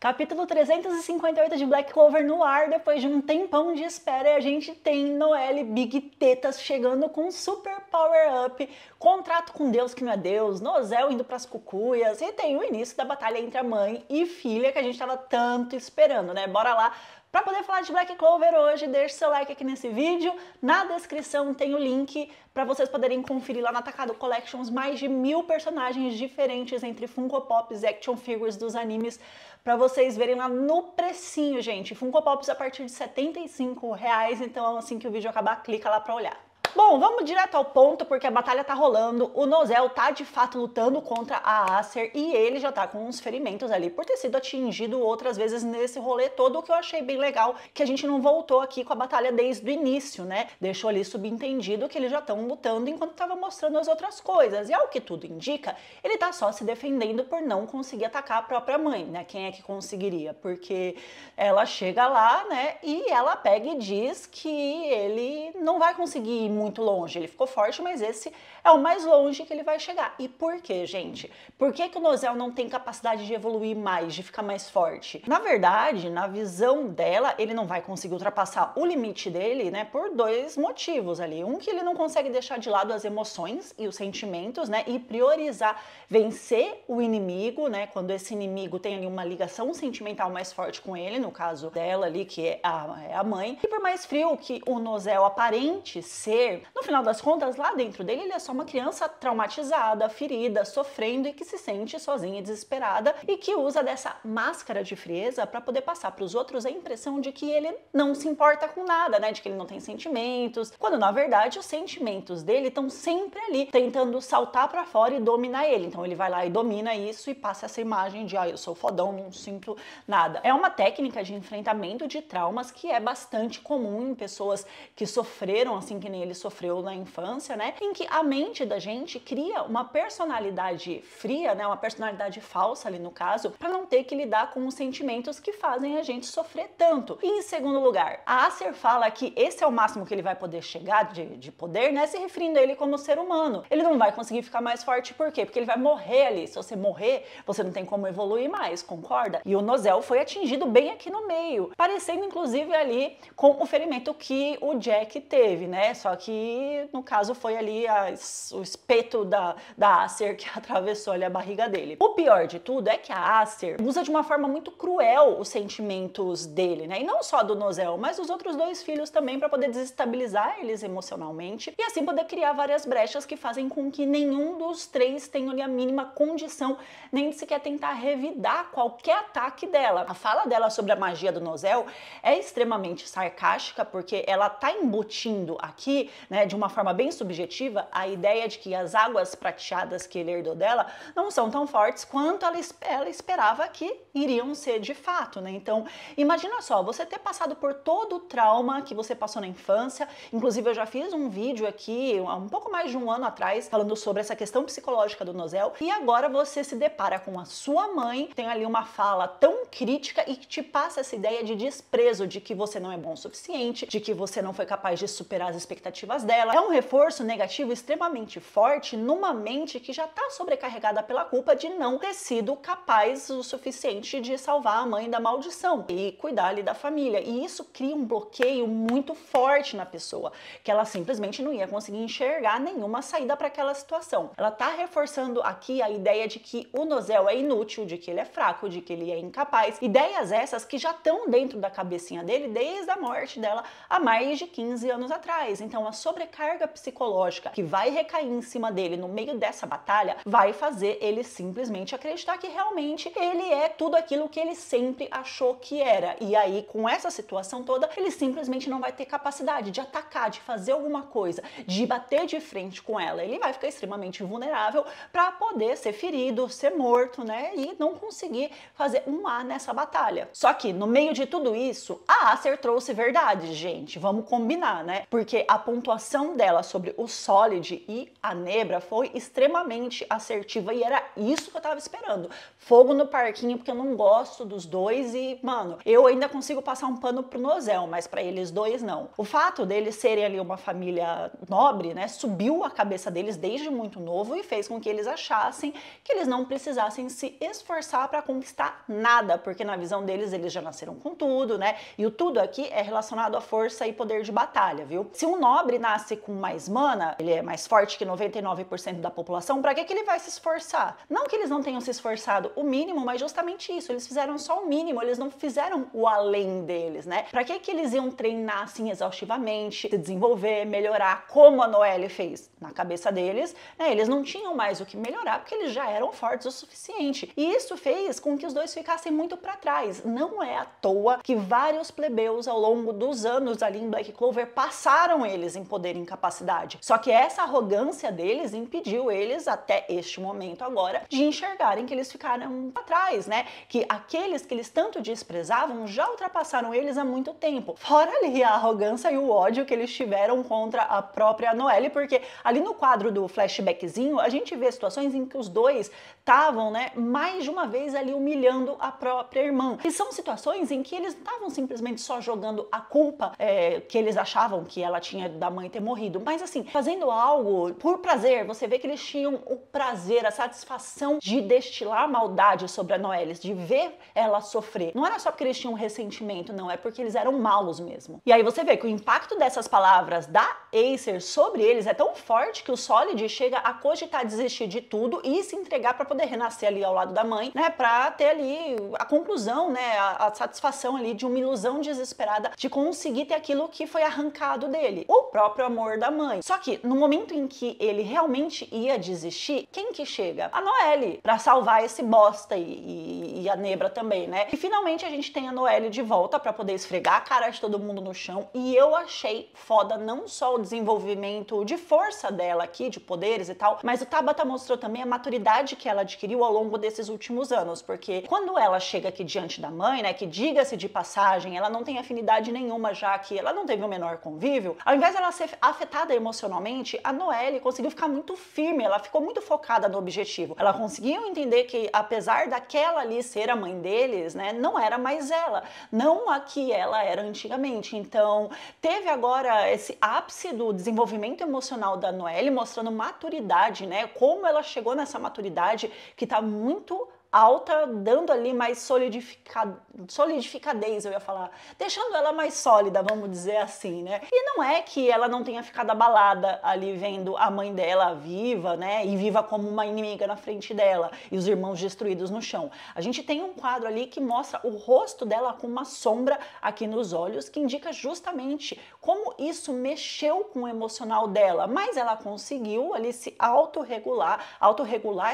Capítulo 358 de Black Clover no ar, depois de um tempão de espera, e a gente tem Noelle Big Tetas chegando com super power up, contrato com Deus que não é Deus, Nozel indo pras cucuias, e tem o início da batalha entre a mãe e filha que a gente tava tanto esperando, né? Bora lá! Para poder falar de Black Clover hoje, deixe seu like aqui nesse vídeo. Na descrição tem o link para vocês poderem conferir lá na Atacado Collections mais de 1000 personagens diferentes entre Funko Pops e action figures dos animes para vocês verem lá no precinho, gente. Funko Pops a partir de R$ 75, então assim que o vídeo acabar, clica lá para olhar. Bom, vamos direto ao ponto, porque a batalha tá rolando, o Nozel tá de fato lutando contra a Acer e ele já tá com uns ferimentos ali por ter sido atingido outras vezes nesse rolê todo, o que eu achei bem legal, que a gente não voltou aqui com a batalha desde o início, né? Deixou ali subentendido que eles já estão lutando enquanto tava mostrando as outras coisas, e ao que tudo indica, ele tá só se defendendo por não conseguir atacar a própria mãe, né? Quem é que conseguiria? Porque ela chega lá, né, e ela pega e diz que ele não vai conseguir ir muito longe, ele ficou forte, mas esse é o mais longe que ele vai chegar. E por quê, gente? Por que que o Nozel não tem capacidade de evoluir mais, de ficar mais forte? Na verdade, na visão dela, ele não vai conseguir ultrapassar o limite dele, né, por dois motivos ali. Um, que ele não consegue deixar de lado as emoções e os sentimentos, né, e priorizar vencer o inimigo, né, quando esse inimigo tem ali uma ligação sentimental mais forte com ele, no caso dela ali, que é a mãe. E por mais frio que o Nozel aparente ser, no final das contas, lá dentro dele, ele é só uma criança traumatizada, ferida, sofrendo e que se sente sozinha e desesperada e que usa dessa máscara de frieza para poder passar para os outros a impressão de que ele não se importa com nada, né? De que ele não tem sentimentos, quando na verdade os sentimentos dele estão sempre ali, tentando saltar para fora e dominar ele. Então ele vai lá e domina isso e passa essa imagem de eu sou fodão, não sinto nada. É uma técnica de enfrentamento de traumas que é bastante comum em pessoas que sofreram, assim que nem ele sofreu na infância, né? Em que a mente da gente cria uma personalidade fria, né? Uma personalidade falsa ali no caso, para não ter que lidar com os sentimentos que fazem a gente sofrer tanto. E em segundo lugar, a Acer fala que esse é o máximo que ele vai poder chegar de poder, né? Se referindo a ele como ser humano. Ele não vai conseguir ficar mais forte, por quê? Porque ele vai morrer ali. Se você morrer, você não tem como evoluir mais, concorda? E o Nozel foi atingido bem aqui no meio, parecendo inclusive ali com o ferimento que o Jack teve, né? Só que no caso foi ali o espeto da Acer que atravessou ali a barriga dele. O pior de tudo é que a Acer usa de uma forma muito cruel os sentimentos dele, né? E não só do Nozel, mas dos outros dois filhos também, para poder desestabilizar eles emocionalmente e assim poder criar várias brechas que fazem com que nenhum dos três tenha ali a mínima condição nem de sequer tentar revidar qualquer ataque dela. A fala dela sobre a magia do Nozel é extremamente sarcástica, porque ela tá embutindo aqui, né, de uma forma bem subjetiva, a ideia de que as águas prateadas que ele herdou dela não são tão fortes quanto ela esperava que iriam ser de fato, né? Então, imagina só, você ter passado por todo o trauma que você passou na infância, inclusive eu já fiz um vídeo aqui, um pouco mais de um ano atrás, falando sobre essa questão psicológica do Nozel, e agora você se depara com a sua mãe, tem ali uma fala tão crítica e que te passa essa ideia de desprezo, de que você não é bom o suficiente, de que você não foi capaz de superar as expectativas dela. É um reforço negativo extremamente forte numa mente que já está sobrecarregada pela culpa de não ter sido capaz o suficiente de salvar a mãe da maldição e cuidar ali da família. E isso cria um bloqueio muito forte na pessoa, que ela simplesmente não ia conseguir enxergar nenhuma saída para aquela situação. Ela está reforçando aqui a ideia de que o Nozel é inútil, de que ele é fraco, de que ele é incapaz. Ideias essas que já estão dentro da cabecinha dele desde a morte dela há mais de 15 anos atrás. Então a sobrecarga psicológica que vai recair em cima dele no meio dessa batalha vai fazer ele simplesmente acreditar que realmente ele é tudo aquilo que ele sempre achou que era. E aí, com essa situação toda, ele simplesmente não vai ter capacidade de atacar, de fazer alguma coisa, de bater de frente com ela. Ele vai ficar extremamente vulnerável para poder ser ferido, ser morto, né? E não conseguir fazer um A nessa batalha. Só que, no meio de tudo isso, a Acer trouxe verdade, gente. Vamos combinar, né? Porque apontar pontuação dela sobre o Solid e a Nebra foi extremamente assertiva e era isso que eu tava esperando. Fogo no parquinho, porque eu não gosto dos dois e, mano, eu ainda consigo passar um pano pro Nozel, mas pra eles dois não. O fato deles serem ali uma família nobre, né, subiu a cabeça deles desde muito novo e fez com que eles achassem que eles não precisassem se esforçar pra conquistar nada, porque na visão deles, eles já nasceram com tudo, né? E o tudo aqui é relacionado à força e poder de batalha, viu? Se um nobre nasce com mais mana, ele é mais forte que 99% da população, pra que ele vai se esforçar? Não que eles não tenham se esforçado o mínimo, mas justamente isso, eles fizeram só o mínimo, eles não fizeram o além deles, né? Pra que eles iam treinar assim exaustivamente, se desenvolver, melhorar, como a Noelle fez na cabeça deles, né? Eles não tinham mais o que melhorar, porque eles já eram fortes o suficiente. E isso fez com que os dois ficassem muito pra trás. Não é à toa que vários plebeus ao longo dos anos ali em Black Clover passaram eles em poder e em capacidade. Só que essa arrogância deles impediu eles, até este momento agora, de enxergarem que eles ficaram pra trás, né? Que aqueles que eles tanto desprezavam já ultrapassaram eles há muito tempo. Fora ali a arrogância e o ódio que eles tiveram contra a própria Noelle, porque ali no quadro do flashbackzinho, a gente vê situações em que os dois estavam, né, mais de uma vez ali humilhando a própria irmã. E são situações em que eles estavam simplesmente só jogando a culpa que eles achavam que ela tinha da mãe ter morrido, mas assim, fazendo algo por prazer. Você vê que eles tinham o prazer, a satisfação de destilar maldade sobre a Noelle, de ver ela sofrer. Não era só porque eles tinham ressentimento, não, é porque eles eram maus mesmo. E aí você vê que o impacto dessas palavras da Acer sobre eles é tão forte que o Solid chega a cogitar desistir de tudo e se entregar para poder renascer ali ao lado da mãe, né, pra ter ali a conclusão, né, a satisfação ali de uma ilusão desesperada de conseguir ter aquilo que foi arrancado dele, o próprio amor da mãe. Só que no momento em que ele realmente ia desistir, quem que chega? A Noelle, pra salvar esse bosta e a Nebra também, né? E finalmente a gente tem a Noelle de volta pra poder esfregar a cara de todo mundo no chão, e eu achei foda não só o desenvolvimento de força dela aqui, de poderes e tal, mas o Tabata mostrou também a maturidade que ela adquiriu ao longo desses últimos anos, porque quando ela chega aqui diante da mãe, né, que diga-se de passagem, ela não tem afinidade nenhuma, já que ela não teve o menor convívio, ao invés dela ser afetada emocionalmente, a Noelle conseguiu ficar muito firme, ela ficou muito focada no objetivo. Ela conseguiu entender que, apesar daquela ali ser a mãe deles, né, não era mais ela, não a que ela era antigamente. Então, teve agora esse ápice do desenvolvimento emocional da Noelle, mostrando maturidade, né, como ela chegou nessa maturidade que tá muito alta, dando ali mais solidificadez, eu ia falar, deixando ela mais sólida, vamos dizer assim, né? E não é que ela não tenha ficado abalada ali vendo a mãe dela viva, né? E viva como uma inimiga na frente dela e os irmãos destruídos no chão. A gente tem um quadro ali que mostra o rosto dela com uma sombra aqui nos olhos, que indica justamente como isso mexeu com o emocional dela, mas ela conseguiu ali se autorregular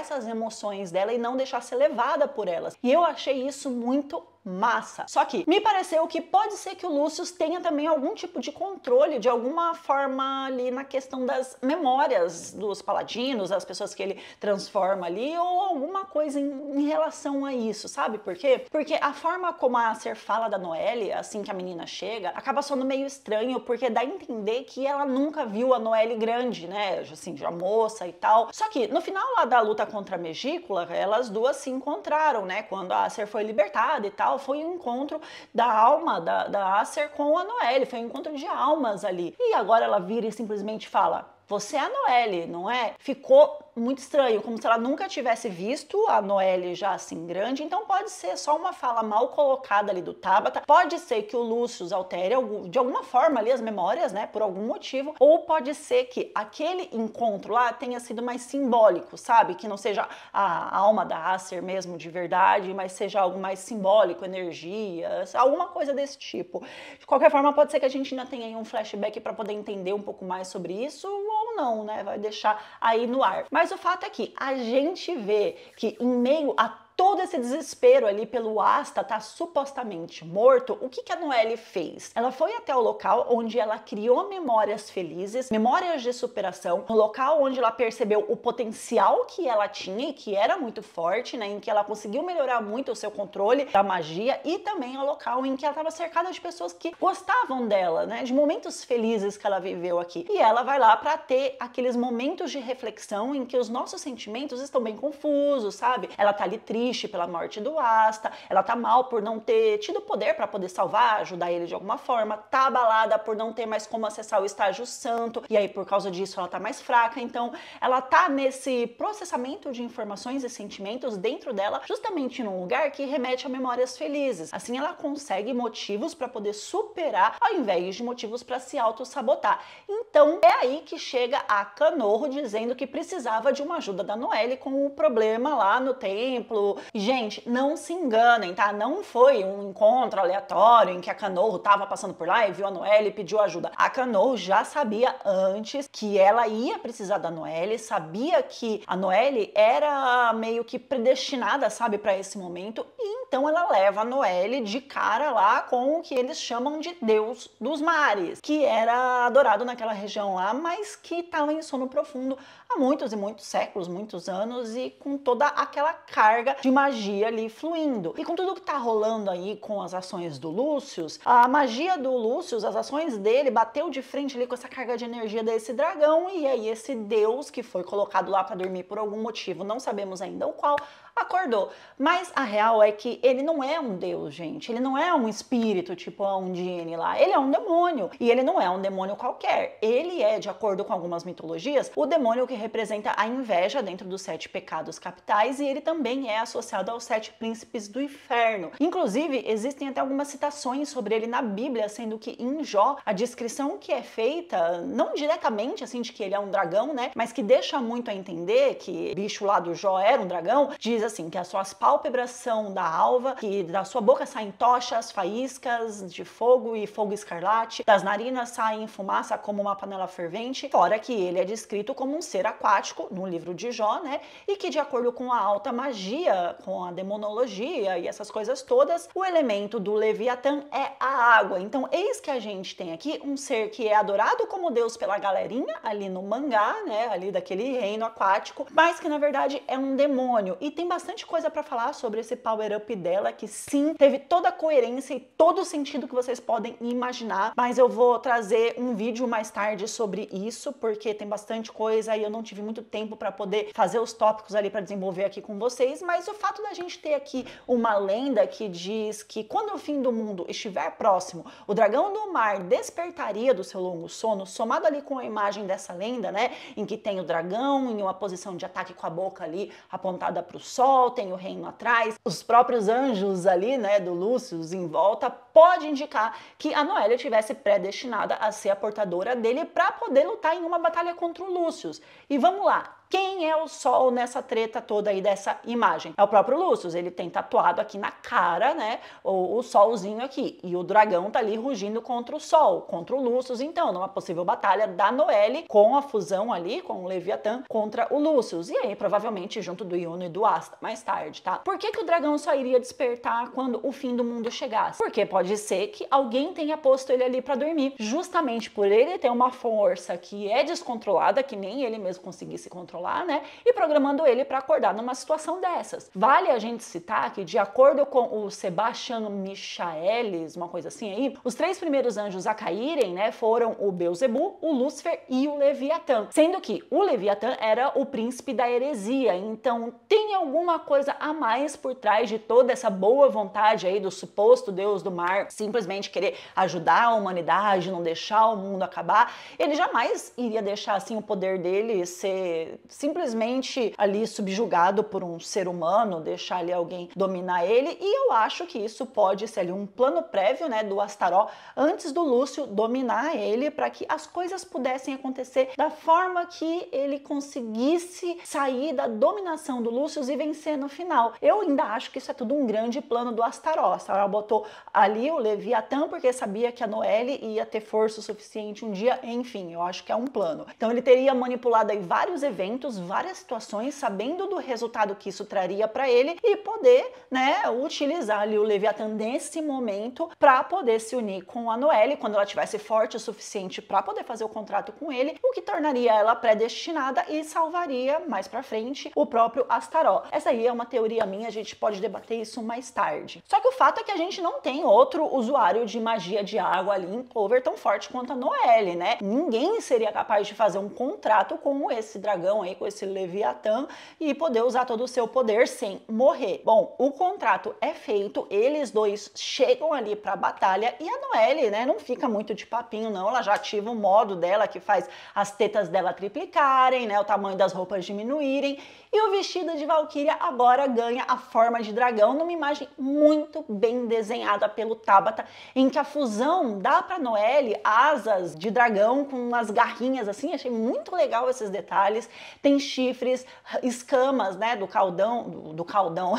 essas emoções dela e não deixar ser levada por elas. E eu achei isso muito massa. Só que me pareceu que pode ser que o Lucius tenha também algum tipo de controle de alguma forma ali na questão das memórias dos paladinos, as pessoas que ele transforma ali, ou alguma coisa em relação a isso, sabe por quê? Porque a forma como a Acer fala da Noelle, assim que a menina chega, acaba sendo meio estranho, porque dá a entender que ela nunca viu a Noelle grande, né, assim, já moça e tal. Só que no final lá da luta contra a Megícula, elas duas se encontraram, né, quando a Acer foi libertada e tal, foi um encontro da alma da Acer com a Noelle, foi um encontro de almas ali. E agora ela vira e simplesmente fala: você é a Noelle, não é? Ficou muito estranho, como se ela nunca tivesse visto a Noelle já assim grande. Então pode ser só uma fala mal colocada ali do Tabata, pode ser que o Lucius altere de alguma forma ali as memórias, né, por algum motivo, ou pode ser que aquele encontro lá tenha sido mais simbólico, sabe? Que não seja a alma da Acer mesmo de verdade, mas seja algo mais simbólico, energias, alguma coisa desse tipo. De qualquer forma, pode ser que a gente ainda tenha aí um flashback para poder entender um pouco mais sobre isso, ou não, né? Vai deixar aí no ar. Mas o fato é que a gente vê que em meio a todo esse desespero ali pelo Asta tá supostamente morto, o que a Noelle fez? Ela foi até o local onde ela criou memórias felizes, memórias de superação, no local onde ela percebeu o potencial que ela tinha e que era muito forte, né, em que ela conseguiu melhorar muito o seu controle da magia, e também o local em que ela estava cercada de pessoas que gostavam dela, né, de momentos felizes que ela viveu aqui. E ela vai lá para ter aqueles momentos de reflexão em que os nossos sentimentos estão bem confusos, sabe? Ela tá ali triste pela morte do Asta, ela tá mal por não ter tido poder para poder salvar, ajudar ele de alguma forma, tá abalada por não ter mais como acessar o estágio santo, e aí por causa disso ela tá mais fraca. Então ela tá nesse processamento de informações e sentimentos dentro dela, justamente num lugar que remete a memórias felizes. Assim ela consegue motivos para poder superar, ao invés de motivos para se auto-sabotar. Então é aí que chega a Kanorro dizendo que precisava de uma ajuda da Noelle com o problema lá no templo. Gente, não se enganem, tá? Não foi um encontro aleatório em que a Kanorro tava passando por lá e viu a Noelle e pediu ajuda. A Kanorro já sabia antes que ela ia precisar da Noelle, sabia que a Noelle era meio que predestinada, sabe, para esse momento, e então ela leva a Noelle de cara lá com o que eles chamam de Deus dos Mares, que era adorado naquela região lá, mas que estava em sono profundo há muitos e muitos séculos, muitos anos, e com toda aquela carga de magia ali fluindo. E com tudo que tá rolando aí com as ações do Lucius, a magia do Lucius, as ações dele, bateu de frente ali com essa carga de energia desse dragão, e aí esse deus que foi colocado lá para dormir por algum motivo, não sabemos ainda o qual, acordou. Mas a real é que ele não é um deus, gente. Ele não é um espírito, tipo a Undine lá. Ele é um demônio. E ele não é um demônio qualquer. Ele é, de acordo com algumas mitologias, o demônio que representa a inveja dentro dos 7 pecados capitais, e ele também é associado aos 7 príncipes do inferno. Inclusive, existem até algumas citações sobre ele na Bíblia, sendo que em Jó, a descrição que é feita, não diretamente assim de que ele é um dragão, né, mas que deixa muito a entender que o bicho lá do Jó era um dragão, diz assim, que as suas pálpebras são da alva, que da sua boca saem tochas, faíscas de fogo e fogo escarlate, das narinas saem fumaça como uma panela fervente, fora que ele é descrito como um ser aquático no livro de Jó, né, e que de acordo com a alta magia, com a demonologia e essas coisas todas, o elemento do Leviatã é a água. Então eis que a gente tem aqui um ser que é adorado como deus pela galerinha ali no mangá, né, ali daquele reino aquático, mas que na verdade é um demônio. E tem bastante coisa para falar sobre esse power-up dela, que sim, teve toda a coerência e todo o sentido que vocês podem imaginar, mas eu vou trazer um vídeo mais tarde sobre isso, porque tem bastante coisa e eu não tive muito tempo para poder fazer os tópicos ali para desenvolver aqui com vocês, mas o fato da gente ter aqui uma lenda que diz que quando o fim do mundo estiver próximo, o dragão do mar despertaria do seu longo sono, somado ali com a imagem dessa lenda, né, em que tem o dragão em uma posição de ataque com a boca ali apontada para o sol, tem o reino atrás, os próprios anjos ali, né, do Lucius em volta, pode indicar que a Noelle tivesse predestinada a ser a portadora dele para poder lutar em uma batalha contra o Lucius. E vamos lá, quem é o Sol nessa treta toda aí dessa imagem? É o próprio Lucius, ele tem tatuado aqui na cara, né, o solzinho aqui, e o dragão tá ali rugindo contra o Sol, contra o Lucius, então, numa possível batalha da Noelle com a fusão ali, com o Leviatã contra o Lucius, e aí provavelmente junto do Yuno e do Asta, mais tarde, tá? Por que que o dragão só iria despertar quando o fim do mundo chegasse? Porque pode ser que alguém tenha posto ele ali pra dormir, justamente por ele ter uma força que é descontrolada, que nem ele mesmo conseguisse controlar, né? E programando ele para acordar numa situação dessas. Vale a gente citar que, de acordo com o Sebastian Michaelis, uma coisa assim aí, os 3 primeiros anjos a caírem, né, foram o Beelzebub, o Lúcifer e o Leviatã. Sendo que o Leviatã era o príncipe da heresia, então tem alguma coisa a mais por trás de toda essa boa vontade aí do suposto deus do mar simplesmente querer ajudar a humanidade, não deixar o mundo acabar. Ele jamais iria deixar assim o poder dele ser simplesmente ali subjugado por um ser humano, deixar ali alguém dominar ele, e eu acho que isso pode ser ali um plano prévio, né, do Astaró antes do Lúcio dominar ele, para que as coisas pudessem acontecer da forma que ele conseguisse sair da dominação do Lúcio e vencer no final. Eu ainda acho que isso é tudo um grande plano do Astaró. Astaró botou ali o Leviatã porque sabia que a Noelle ia ter força o suficiente um dia, enfim, eu acho que é um plano. Então ele teria manipulado aí vários eventos momentos, várias situações, sabendo do resultado que isso traria para ele e poder, né, utilizar ali o Leviatã nesse momento para poder se unir com a Noelle quando ela tivesse forte o suficiente para poder fazer o contrato com ele, o que tornaria ela predestinada e salvaria mais para frente o próprio Astaroth. Essa aí é uma teoria minha, a gente pode debater isso mais tarde. Só que o fato é que a gente não tem outro usuário de magia de água ali em Clover tão forte quanto a Noelle, né? Ninguém seria capaz de fazer um contrato com esse dragão aí, com esse Leviatã e poder usar todo o seu poder sem morrer. Bom, o contrato é feito, eles dois chegam ali pra batalha e a Noelle, né, não fica muito de papinho não, ela já ativa o modo dela que faz as tetas dela triplicarem, né, o tamanho das roupas diminuírem e o vestido de Valkyria agora ganha a forma de dragão numa imagem muito bem desenhada pelo Tabata, em que a fusão dá pra Noelle asas de dragão com umas garrinhas assim, achei muito legal esses detalhes, tem chifres, escamas, né, do caldão,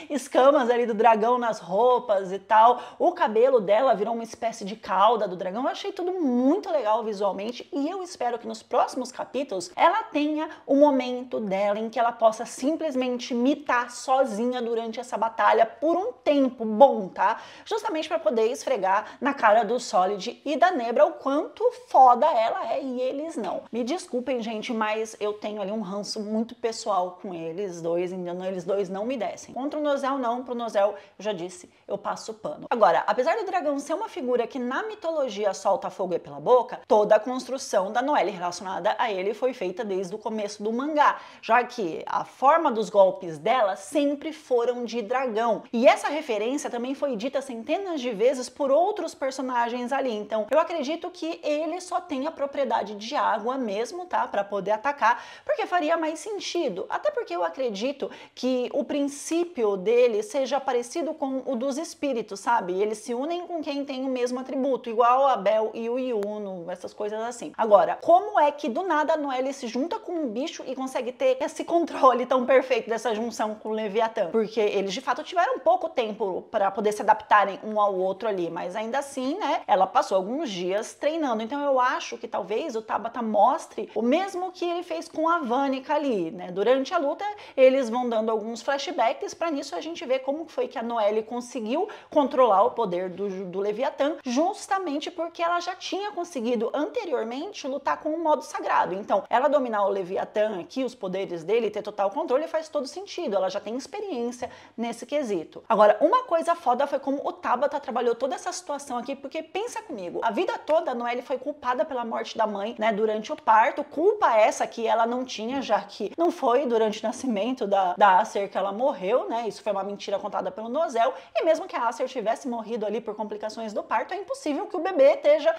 escamas ali do dragão nas roupas e tal, o cabelo dela virou uma espécie de cauda do dragão, eu achei tudo muito legal visualmente e eu espero que nos próximos capítulos ela tenha o momento dela em que ela possa simplesmente mitar sozinha durante essa batalha por um tempo bom, tá? Justamente para poder esfregar na cara do Solid e da Nebra o quanto foda ela é e eles não. Me desculpem, gente, mas eu tenho ali um ranço muito pessoal com eles dois, então eles dois não me descem. Contra o Nozel não, pro Nozel, eu já disse, eu passo pano. Agora, apesar do dragão ser uma figura que na mitologia solta fogo pela boca, toda a construção da Noelle relacionada a ele foi feita desde o começo do mangá, já que a forma dos golpes dela sempre foram de dragão. E essa referência também foi dita centenas de vezes por outros personagens ali, então eu acredito que ele só tem a propriedade de água mesmo, tá? Pra poder atacar, porque faria mais sentido. Até porque eu acredito que o princípio dele seja parecido com o dos espíritos, sabe? Eles se unem com quem tem o mesmo atributo, igual a Bel e o Yuno, essas coisas assim. Agora, como é que do nada a Noelle se junta com um bicho e consegue ter esse controle tão perfeito dessa junção com o Leviatã? Porque eles de fato tiveram pouco tempo para poder se adaptarem um ao outro ali, mas ainda assim, né, ela passou alguns dias treinando, então eu acho que talvez o Tabata mostre o mesmo que ele fez com a Vanica ali, né? Durante a luta, eles vão dando alguns flashbacks, para nisso a gente ver como foi que a Noelle conseguiu controlar o poder do Leviatã, justamente porque ela já tinha conseguido anteriormente lutar com o modo sagrado. Então, ela dominar o Leviatã aqui, os poderes dele, ter total controle, faz todo sentido. Ela já tem experiência nesse quesito. Agora, uma coisa foda foi como o Tabata trabalhou toda essa situação aqui, porque pensa comigo, a vida toda a Noelle foi culpada pela morte da mãe, né, durante o parto, culpa essa que ela não tinha, já que não foi durante o nascimento da Acer que ela morreu, né, isso foi uma mentira contada pelo Nozel, e mesmo que a Acer tivesse morrido ali por complicações do parto, é impossível que o bebê esteja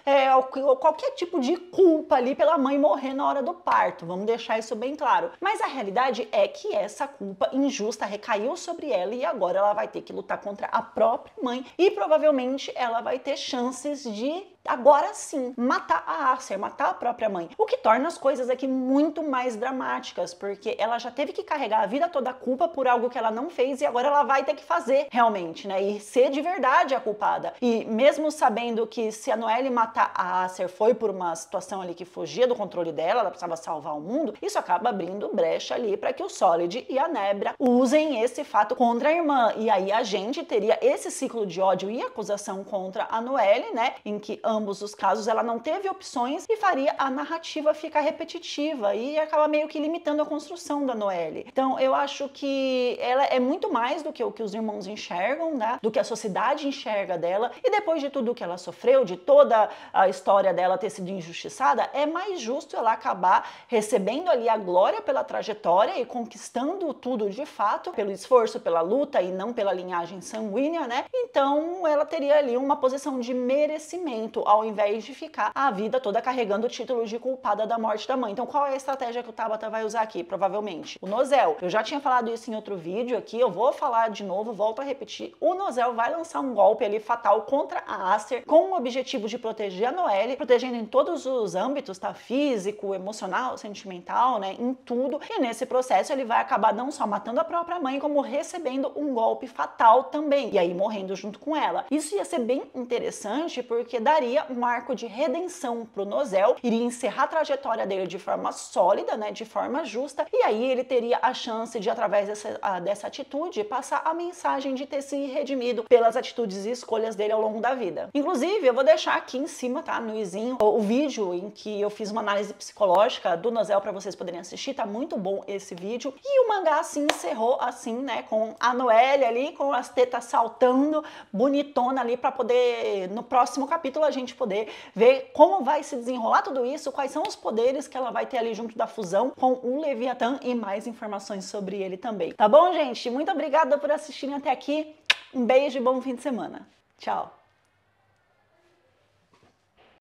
qualquer tipo de culpa ali pela mãe morrer na hora do parto, vamos deixar isso bem claro. Mas a realidade é que essa culpa injusta recaiu sobre ela e agora ela vai ter que lutar contra a própria mãe e provavelmente ela vai ter chances de agora sim matar a Acer, matar a própria mãe, o que torna as coisas aqui muito mais dramáticas, porque ela já teve que carregar a vida toda a culpa por algo que ela não fez e agora ela vai ter que fazer realmente, né, e ser de verdade a culpada. E mesmo sabendo que se a Noelle matar a Acer foi por uma situação ali que fugia do controle dela, ela precisava salvar o mundo, isso acaba abrindo brecha ali para que o Solid e a Nebra usem esse fato contra a irmã, e aí a gente teria esse ciclo de ódio e acusação contra a Noelle, né, em que ambos os casos ela não teve opções e faria a narrativa ficar repetitiva e acaba meio que limitando a construção da Noelle. Então eu acho que ela é muito mais do que o que os irmãos enxergam, né? Do que a sociedade enxerga dela, e depois de tudo que ela sofreu, de toda a história dela ter sido injustiçada, é mais justo ela acabar recebendo ali a glória pela trajetória e conquistando tudo de fato, pelo esforço, pela luta e não pela linhagem sanguínea, né? Então ela teria ali uma posição de merecimento ao invés de ficar a vida toda carregando o título de culpada da morte da mãe. Então qual é a estratégia que o Tabata vai usar aqui? Provavelmente o Nozel. Eu já tinha falado isso em outro vídeo aqui, eu vou falar de novo, volto a repetir. O Nozel vai lançar um golpe ali fatal contra a Acer com o objetivo de proteger a Noelle, protegendo em todos os âmbitos, tá? Físico, emocional, sentimental, né? Em tudo. E nesse processo ele vai acabar não só matando a própria mãe, como recebendo um golpe fatal também. E aí morrendo junto com ela. Isso ia ser bem interessante porque daria daria um arco de redenção pro Nozel, iria encerrar a trajetória dele de forma sólida, né, de forma justa, e aí ele teria a chance de, através dessa atitude, passar a mensagem de ter se redimido pelas atitudes e escolhas dele ao longo da vida. Inclusive, eu vou deixar aqui em cima, tá, no izinho, o vídeo em que eu fiz uma análise psicológica do Nozel para vocês poderem assistir, tá muito bom esse vídeo. E o mangá, assim, encerrou, assim, né, com a Noelle ali, com as tetas saltando, bonitona ali, para poder, no próximo capítulo, a gente poder ver como vai se desenrolar tudo isso, quais são os poderes que ela vai ter ali junto da fusão com o Leviatã e mais informações sobre ele também. Tá bom, gente? Muito obrigada por assistirem até aqui. Um beijo e bom fim de semana. Tchau!